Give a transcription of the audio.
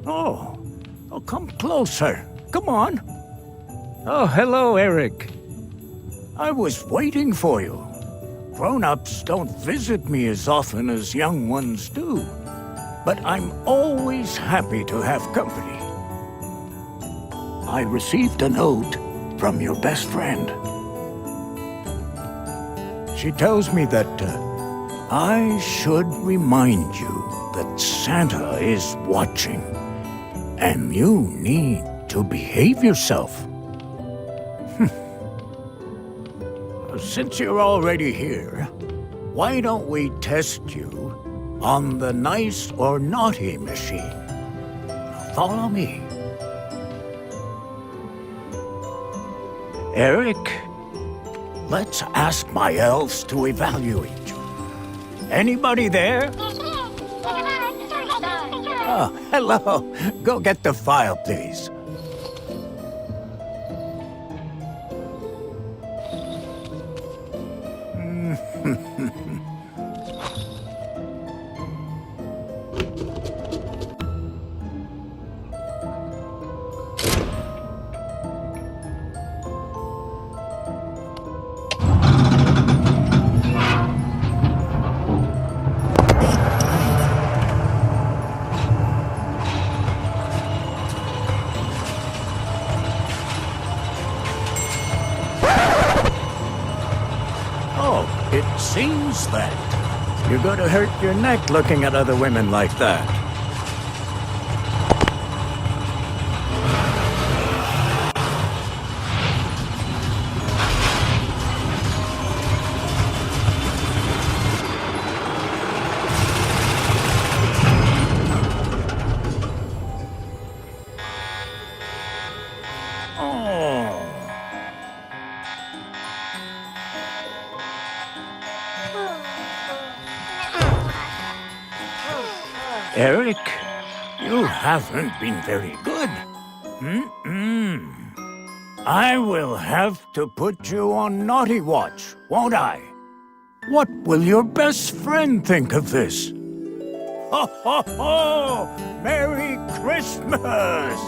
Oh, come closer. Come on. Oh, hello, Eric. I was waiting for you. Grown-ups don't visit me as often as young ones do, but I'm always happy to have company. I received a note from your best friend. She tells me that I should remind you that Santa is watching, and you need to behave yourself. Since you're already here, why don't we test you on the nice or naughty machine? Follow me. Eric, let's ask my elves to evaluate you. Anybody there? Oh, hello. Go get the file, please. Oh, it seems that you're going to hurt your neck looking at other women like that. Oh. Eric, you haven't been very good. I will have to put you on Naughty Watch, won't I? What will your best friend think of this? Ho, ho, ho! Merry Christmas!